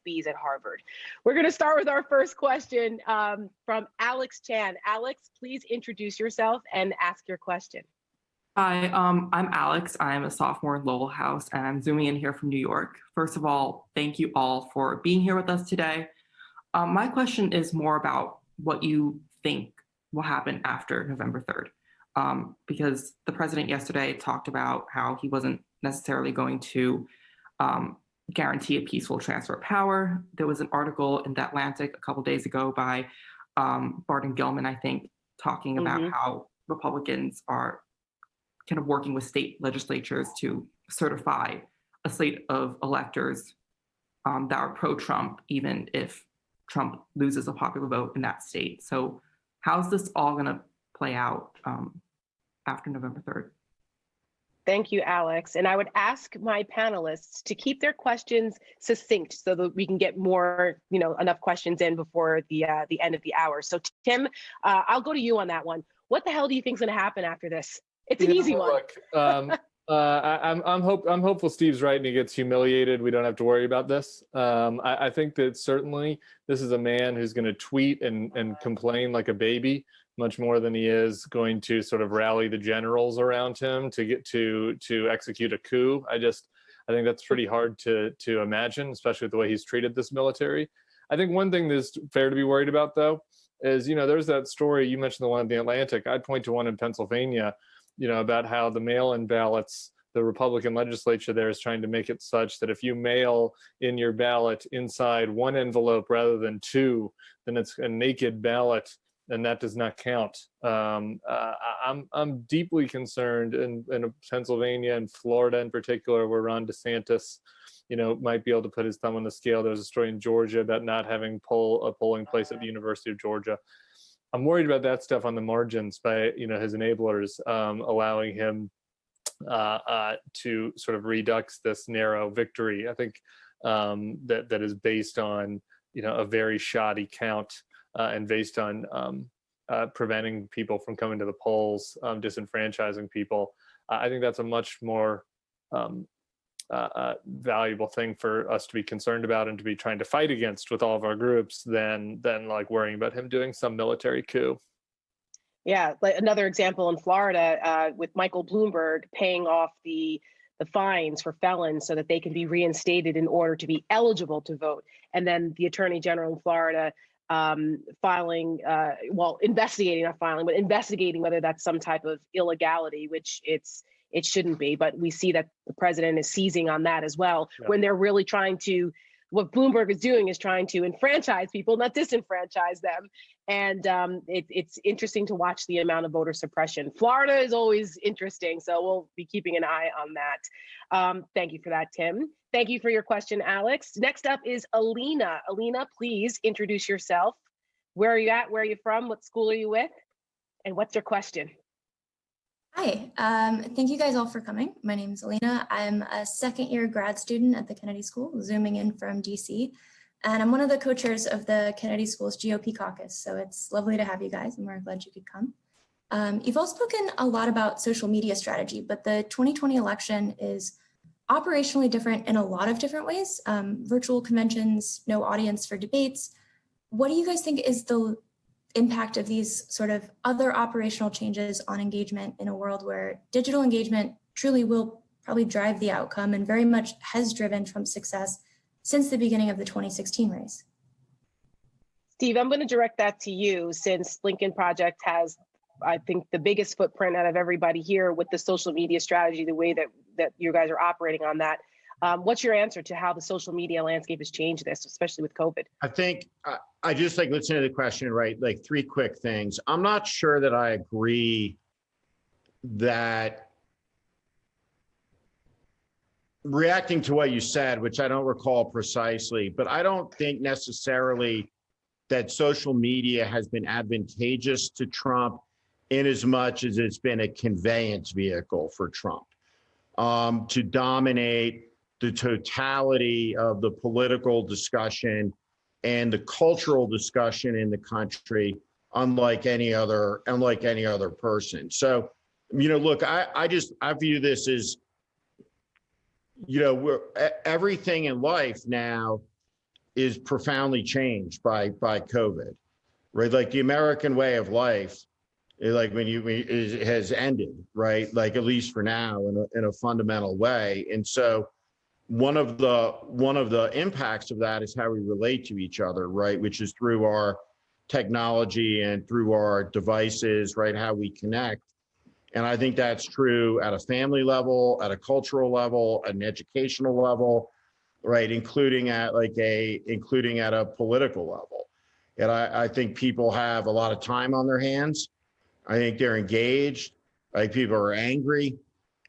B's at Harvard. We're going to start with our first question from Alex Chan. Alex, please introduce yourself and ask your question. Hi, I'm Alex. I'm a sophomore in Lowell House, and I'm zooming in here from New York. First of all, thank you all for being here with us today. My question is more about what you think will happen after November 3rd. Because the president yesterday talked about how he wasn't necessarily going to guarantee a peaceful transfer of power. There was an article in The Atlantic a couple days ago by Barton Gilman, I think, talking about how Republicans are kind of working with state legislatures to certify a slate of electors that are pro-Trump, even if Trump loses a popular vote in that state. So how's this all going to play out after November 3rd? Thank you, Alex. And I would ask my panelists to keep their questions succinct so that we can get more, enough questions in before the end of the hour. So Tim, I'll go to you on that one. What the hell do you think is going to happen after this? It's an easy one. Look, I'm hopeful Steve's right and he gets humiliated. We don't have to worry about this. I think that certainly this is a man who's going to tweet and complain like a baby, much more than he is going to sort of rally the generals around him to get to execute a coup. I think that's pretty hard to imagine, especially with the way he's treated this military. I think one thing that's fair to be worried about, though, is, there's that story, you mentioned the one in the Atlantic. I'd point to one in Pennsylvania, about how the mail-in ballots, the Republican legislature there is trying to make it such that if you mail in your ballot inside one envelope rather than two, then it's a naked ballot, and that does not count. I'm deeply concerned in Pennsylvania and Florida in particular, where Ron DeSantis, might be able to put his thumb on the scale. There was a story in Georgia about not having a polling place at the University of Georgia. I'm worried about that stuff on the margins by his enablers allowing him to sort of redux this narrow victory. I think that is based on a very shoddy count and based on preventing people from coming to the polls, disenfranchising people. I think that's a much more valuable thing for us to be concerned about and to be trying to fight against with all of our groups than like worrying about him doing some military coup. Yeah, like another example in Florida with Michael Bloomberg paying off the fines for felons so that they can be reinstated in order to be eligible to vote. And then the Attorney General in Florida investigating whether that's some type of illegality, which it shouldn't be, but we see that the president is seizing on that as well, when they're really what Bloomberg is doing is trying to enfranchise people, not disenfranchise them. And it's interesting to watch the amount of voter suppression. Florida is always interesting, so we'll be keeping an eye on that. Thank you for that, Tim. Thank you for your question, Alex. Next up is Elena. Elena, please introduce yourself. Where are you at? Where are you from? What school are you with? And what's your question? Hi, thank you guys all for coming. My name is Elena. I'm a second-year grad student at the Kennedy School, zooming in from DC, and I'm one of the co-chairs of the Kennedy School's GOP caucus, so it's lovely to have you guys, and we're glad you could come. You've all spoken a lot about social media strategy, but the 2020 election is operationally different in a lot of different ways. Virtual conventions, no audience for debates. What do you guys think is the impact of these sort of other operational changes on engagement in a world where digital engagement truly will probably drive the outcome and very much has driven Trump's success since the beginning of the 2016 race? Steve, I'm going to direct that to you, since Lincoln Project has I think the biggest footprint out of everybody here with the social media strategy, the way that you guys are operating on that. What's your answer to how the social media landscape has changed this, especially with COVID? I think I just like listening to the question, right? Like three quick things. I'm not sure that I agree that reacting to what you said, which I don't recall precisely, but I don't think necessarily that social media has been advantageous to Trump in as much as it's been a conveyance vehicle for Trump to dominate the totality of the political discussion and the cultural discussion in the country, unlike any other person. So, look, I view this as, everything in life now is profoundly changed by COVID, right? Like the American way of life, like has ended, right? Like at least for now, in a fundamental way. And so, one of the impacts of that is how we relate to each other, right? Which is through our technology and through our devices, right? How we connect. And I think that's true at a family level, at a cultural level, at an educational level, right? Including at a political level. And I think people have a lot of time on their hands. I think they're engaged. I think people are angry.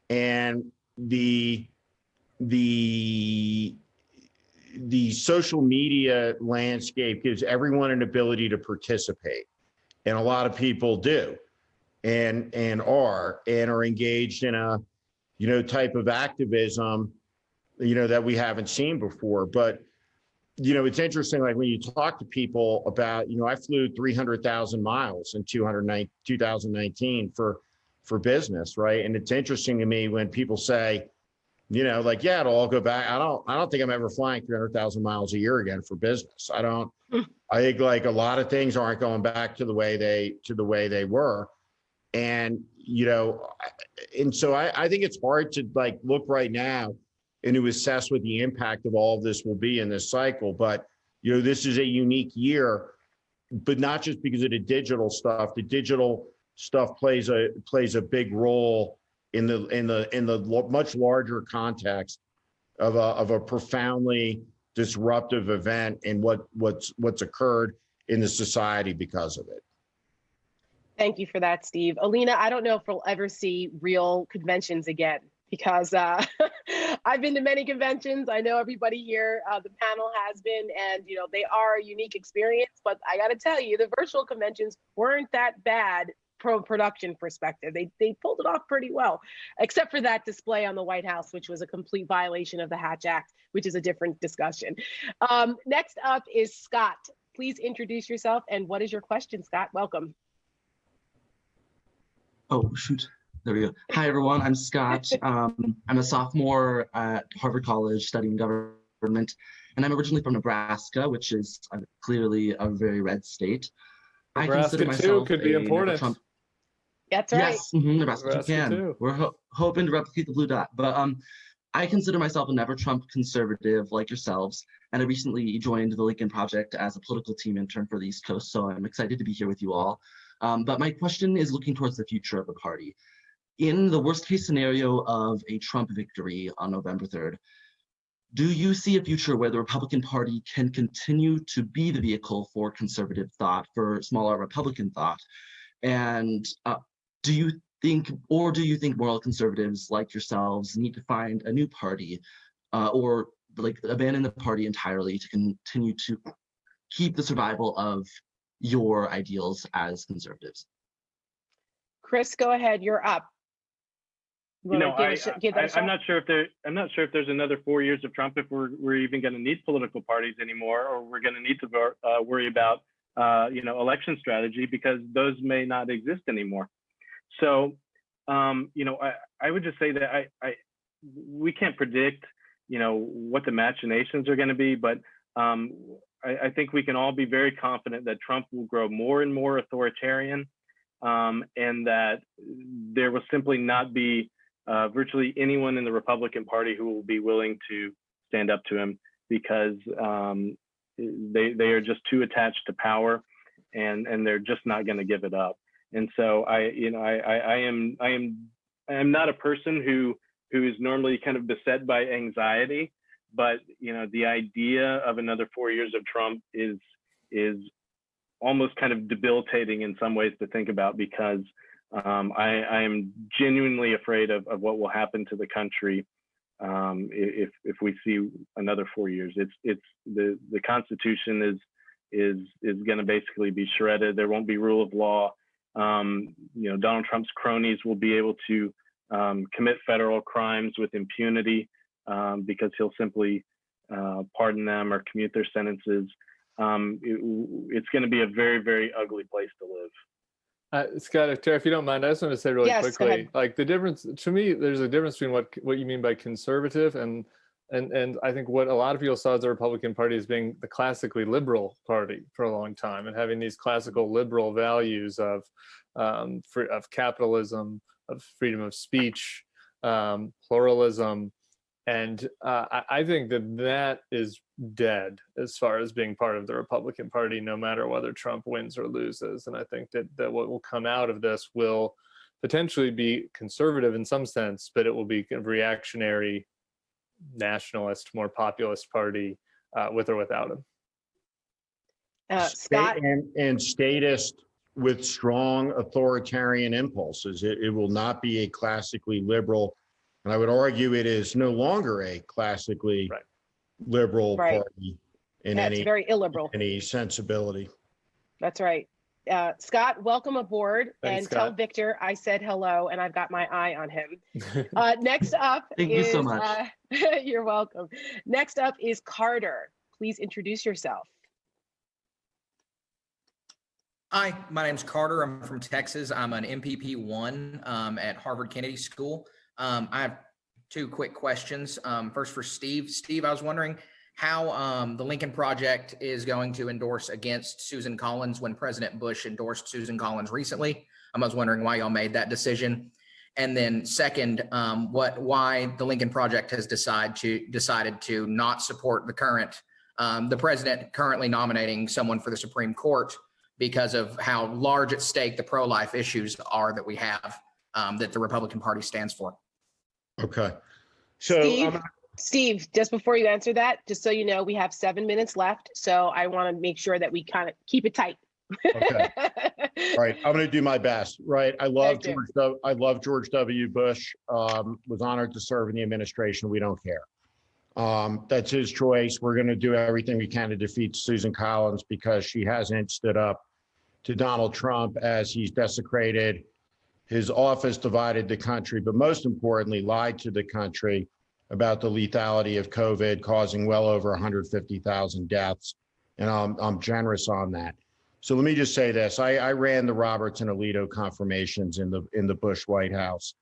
And the social media landscape gives everyone an ability to participate. And a lot of people do and are engaged in a, type of activism, that we haven't seen before. But, it's interesting, like when you talk to people about, I flew 300,000 miles in 2019 for business, right? And it's interesting to me when people say, like, yeah, it'll all go back. I don't think I'm ever flying 300,000 miles a year again for business. I think like a lot of things aren't going back to the way they were. And, and so I think it's hard to like look right now and to assess what the impact of all of this will be in this cycle. But, this is a unique year, but not just because of the digital stuff. The digital stuff plays a big role in the much larger context of a profoundly disruptive event and what's occurred in the society because of it. Thank you for that, Steve. Elena, I don't know if we'll ever see real conventions again because I've been to many conventions. I know everybody here, the panel has been, and they are a unique experience. But I got to tell you, the virtual conventions weren't that bad from a production perspective. They pulled it off pretty well, except for that display on the White House, which was a complete violation of the Hatch Act, which is a different discussion. Next up is Scott. Please introduce yourself and what is your question, Scott? Welcome. Oh, shoot. There we go. Hi, everyone. I'm Scott. I'm a sophomore at Harvard College studying government, and I'm originally from Nebraska, which is clearly a very red state. Nebraska, too, could be important. That's right. Yes, Nebraska can. Too. We're hoping to replicate the blue dot. But I consider myself a never Trump conservative like yourselves, and I recently joined the Lincoln Project as a political team intern for the East Coast, so I'm excited to be here with you all. But my question is looking towards the future of the party. In the worst case scenario of a Trump victory on November 3rd, do you see a future where the Republican Party can continue to be the vehicle for conservative thought, for smaller Republican thought? And do you think moral conservatives like yourselves need to find a new party or like abandon the party entirely to continue to keep the survival of your ideals as conservatives? Chris, go ahead. You're up. I'm not sure if there's another 4 years of Trump, if we're even going to need political parties anymore, or we're going to need to worry about election strategy, because those may not exist anymore. So I would just say that we can't predict what the machinations are going to be, but I think we can all be very confident that Trump will grow more and more authoritarian, and that there will simply not be virtually anyone in the Republican Party who will be willing to stand up to him, because they are just too attached to power, and they're just not going to give it up. And so I am not a person who is normally kind of beset by anxiety, but the idea of another 4 years of Trump is almost kind of debilitating in some ways to think about, because I am genuinely afraid of what will happen to the country if we see another 4 years. It's the Constitution is going to basically be shredded. There won't be rule of law. Donald Trump's cronies will be able to commit federal crimes with impunity because he'll simply pardon them or commute their sentences. It's going to be a very, very ugly place to live. Scott, Tara, if you don't mind, I just want to say really Yes, quickly, like the difference to me, there's a difference between what you mean by conservative and I think what a lot of people saw as the Republican Party as being the classically liberal party for a long time, and having these classical liberal values of capitalism, of freedom of speech, pluralism. And I think that is dead as far as being part of the Republican Party, no matter whether Trump wins or loses. And I think that what will come out of this will potentially be conservative in some sense, but it will be a reactionary, nationalist, more populist party with or without him. Scott? And statist with strong authoritarian impulses. It will not be a classically liberal. And I would argue it is no longer a classically liberal party in it's very illiberal. any sensibility. That's right. Scott, welcome aboard. Thanks, and Scott. Tell Victor I said hello and I've got my eye on him. Next up Thank you so much. You're welcome. Next up is Carter. Please introduce yourself. Hi, my name's Carter. I'm from Texas. I'm an MPP 1 at Harvard Kennedy School. I have two quick questions. First for Steve. Steve, I was wondering how the Lincoln Project is going to endorse against Susan Collins when President Bush endorsed Susan Collins recently. I was wondering why y'all made that decision. And then second, why the Lincoln Project has decided to not support the president currently nominating someone for the Supreme Court because of how large at stake the pro-life issues are that we have, that the Republican Party stands for. Okay. So Steve, just before you answer that, just so you know, we have 7 minutes left. So I want to make sure that we kind of keep it tight. Okay. All right. I'm going to do my best. Right. I love George W. Bush. Was honored to serve in the administration. We don't care. That's his choice. We're going to do everything we can to defeat Susan Collins because she hasn't stood up to Donald Trump as he's desecrated his office, divided the country, but most importantly, lied to the country about the lethality of COVID, causing well over 150,000 deaths. And I'm generous on that. So let me just say this. I ran the Roberts and Alito confirmations in the Bush White House.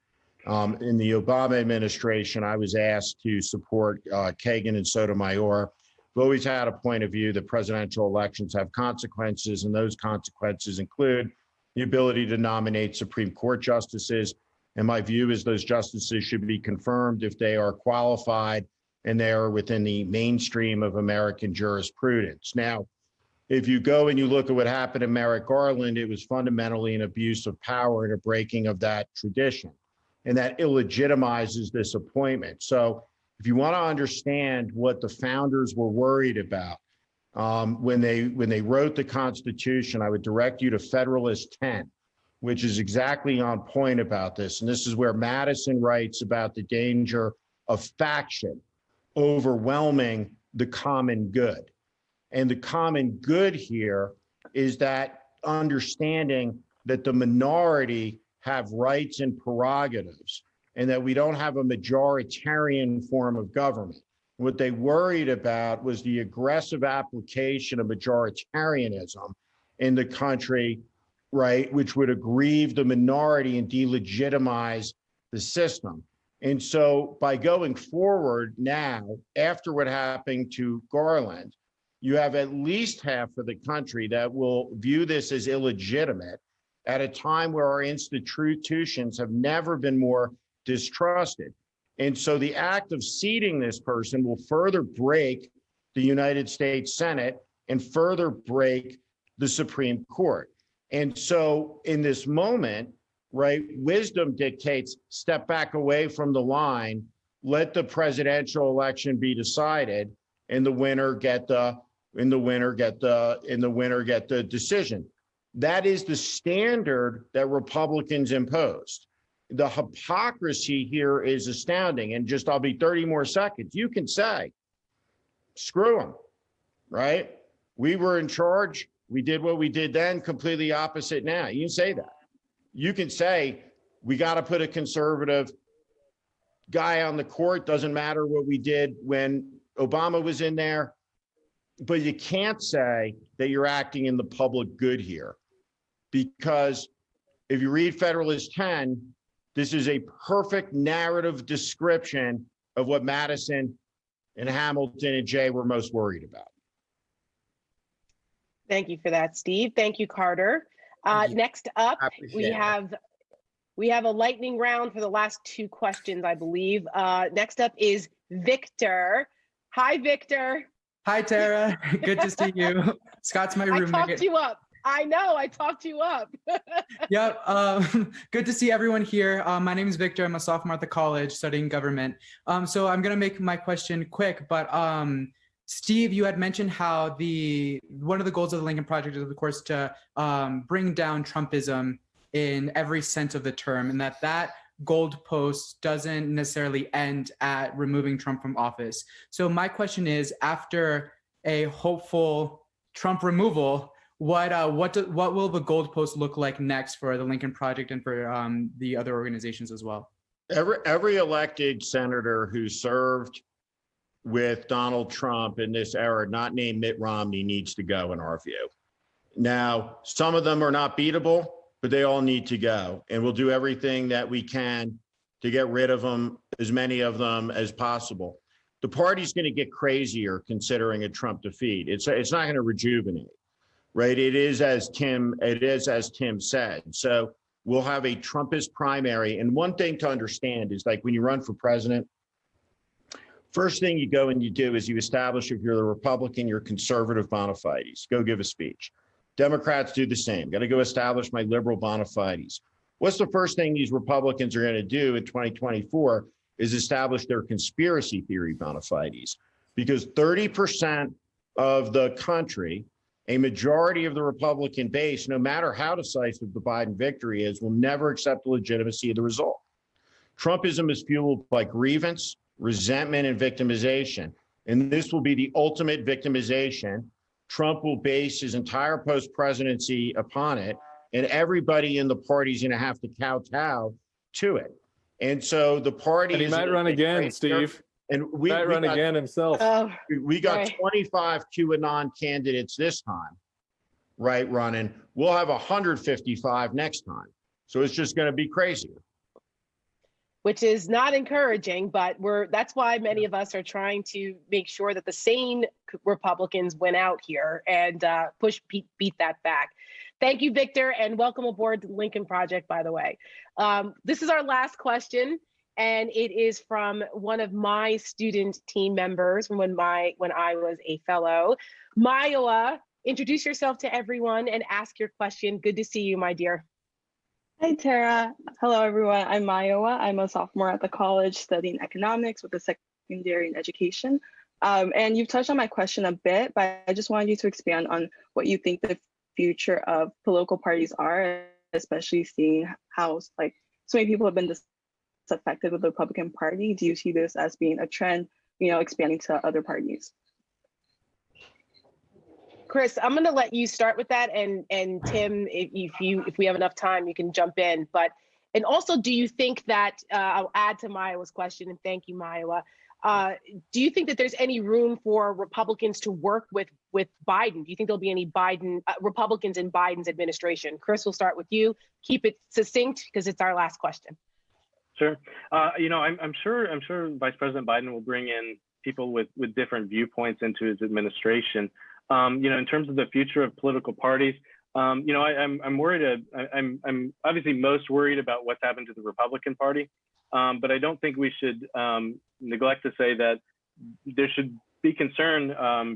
In the Obama administration, I was asked to support Kagan and Sotomayor. We've always had a point of view that presidential elections have consequences, and those consequences include the ability to nominate Supreme Court justices. And my view is those justices should be confirmed if they are qualified and they are within the mainstream of American jurisprudence. Now, if you go and you look at what happened to Merrick Garland, it was fundamentally an abuse of power and a breaking of that tradition. And that illegitimizes this appointment. So if you want to understand what the founders were worried about when they wrote the Constitution, I would direct you to Federalist 10, which is exactly on point about this. And this is where Madison writes about the danger of faction overwhelming the common good. And the common good here is that understanding that the minority have rights and prerogatives, and that we don't have a majoritarian form of government. What they worried about was the aggressive application of majoritarianism in the country, right, which would aggrieve the minority and delegitimize the system. And so by going forward now, after what happened to Garland, you have at least half of the country that will view this as illegitimate at a time where our institutions have never been more distrusted. And so the act of seating this person will further break the United States Senate and further break the Supreme Court. And so in this moment, right, wisdom dictates step back away from the line, let the presidential election be decided, and the winner get the decision. That is the standard that Republicans imposed. The hypocrisy here is astounding. And just, I'll be 30 more seconds. You can say, screw them, right? We were in charge. We did what we did then, completely opposite now. You can say that. You can say, we got to put a conservative guy on the court. Doesn't matter what we did when Obama was in there. But you can't say that you're acting in the public good here. Because if you read Federalist 10, this is a perfect narrative description of what Madison and Hamilton and Jay were most worried about. Thank you for that, Steve. Thank you, Carter. Next up, we have a lightning round for the last two questions, I believe. Next up is Victor. Hi, Victor. Hi, Tara. Good to see you. Scott's my roommate. I talked you up. I know, I talked you up. Yep. Good to see everyone here. My name is Victor. I'm a sophomore at the college studying government. So I'm going to make my question quick, but Steve, you had mentioned how one of the goals of the Lincoln Project is, of course, to bring down Trumpism in every sense of the term, and that goalpost doesn't necessarily end at removing Trump from office. So my question is, after a hopeful Trump removal, what will the goalpost look like next for the Lincoln Project and for the other organizations as well? Every elected senator who served with Donald Trump in this era, not named Mitt Romney, needs to go, in our view. Now, some of them are not beatable, but they all need to go. And we'll do everything that we can to get rid of them, as many of them as possible. The party's going to get crazier considering a Trump defeat. It's not going to rejuvenate, right? It is as Tim said. So we'll have a Trumpist primary. And one thing to understand is, like, when you run for president, first thing you go and you do is you establish, if you're the Republican, you're conservative bona fides. Go give a speech. Democrats do the same. Got to go establish my liberal bona fides. What's the first thing these Republicans are going to do in 2024 is establish their conspiracy theory bona fides. Because 30% of the country, a majority of the Republican base, no matter how decisive the Biden victory is, will never accept the legitimacy of the result. Trumpism is fueled by grievance, resentment, and victimization. And this will be the ultimate victimization. Trump will base his entire post-presidency upon it, and everybody in the party is going to have to kowtow to it. And so the party— And he might run again, Steve. And we might run again himself. We got 25 QAnon candidates this time, right, running. We'll have 155 next time. So it's just going to be crazier. Which is not encouraging, but that's why many of us are trying to make sure that the sane Republicans win out here and beat that back. Thank you, Victor, and welcome aboard the Lincoln Project, by the way. This is our last question, and it is from one of my student team members from when I was a fellow. Mayowa, introduce yourself to everyone and ask your question. Good to see you, my dear. Hi, Tara. Hello, everyone. I'm Mayowa. I'm a sophomore at the college studying economics with a secondary in education. And you've touched on my question a bit, but I just wanted you to expand on what you think the future of political parties are, especially seeing how so many people have been disaffected with the Republican Party. Do you see this as being a trend, expanding to other parties? Chris, I'm going to let you start with that, and Tim, if we have enough time, you can jump in. And also, do you think that I'll add to Mayowa's question, and thank you, Mayowa. Do you think that there's any room for Republicans to work with Biden? Do you think there'll be any Republicans in Biden's administration? Chris, we'll start with you. Keep it succinct because it's our last question. Sure. I'm sure Vice President Biden will bring in people with different viewpoints into his administration. In terms of the future of political parties, I'm worried. I'm obviously most worried about what's happened to the Republican Party, but I don't think we should neglect to say that there should be concern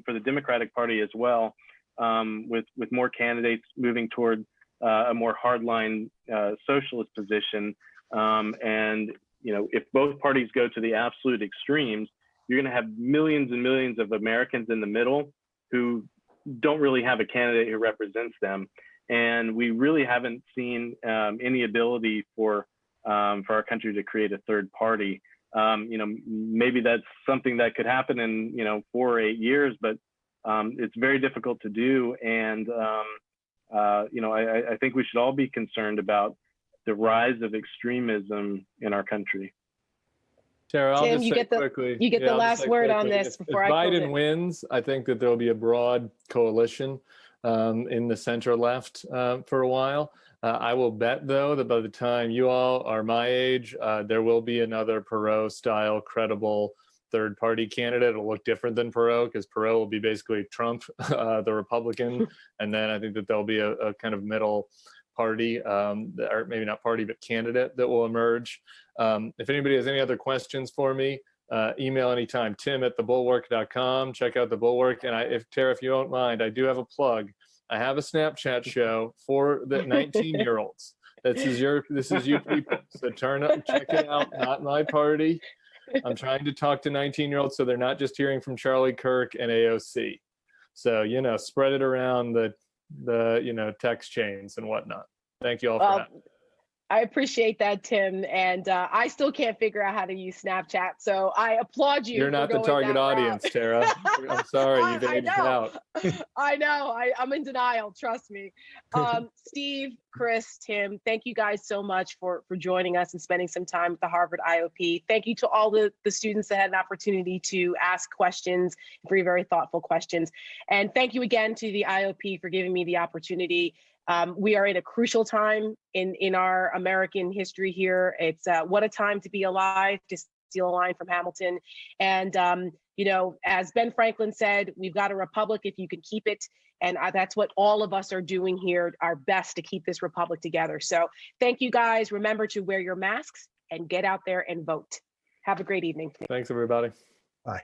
for the Democratic Party as well, with more candidates moving toward a more hardline socialist position. And if both parties go to the absolute extremes, you're going to have millions and millions of Americans in the middle who don't really have a candidate who represents them. And we really haven't seen any ability for our country to create a third party. Maybe that's something that could happen in 4 or 8 years, but it's very difficult to do. And I think we should all be concerned about the rise of extremism in our country. Tara, I'll Tim, just you say get the quickly. you get the last word on this before if I close Biden it. wins, I think that there will be a broad coalition in the center left for a while. I will bet, though, that by the time you all are my age, there will be another Perot-style credible third-party candidate. It'll look different than Perot because Perot will be basically Trump, the Republican, and then I think that there'll be a kind of middle party, or maybe not party, but candidate that will emerge. If anybody has any other questions for me, email anytime, tim@thebulwark.com. Check out The Bulwark. And Tara, if you don't mind, I do have a plug. I have a Snapchat show for the 19-year-olds. This is you people. So turn up, check it out. Not my party. I'm trying to talk to 19-year-olds so they're not just hearing from Charlie Kirk and AOC. So, spread it around the text chains and whatnot. Thank you all for that. I appreciate that, Tim. And I still can't figure out how to use Snapchat. So I applaud you. You're not the target audience, Tara. I'm sorry, you've aged out. I know. I'm in denial. Trust me. Steve, Chris, Tim, thank you guys so much for joining us and spending some time with the Harvard IOP. Thank you to all the students that had an opportunity to ask questions, very, very thoughtful questions. And thank you again to the IOP for giving me the opportunity. We are in a crucial time in our American history here. It's what a time to be alive, to steal a line from Hamilton. And, as Ben Franklin said, we've got a republic if you can keep it. And that's what all of us are doing here, our best to keep this republic together. So thank you guys. Remember to wear your masks and get out there and vote. Have a great evening. Thanks, everybody. Bye.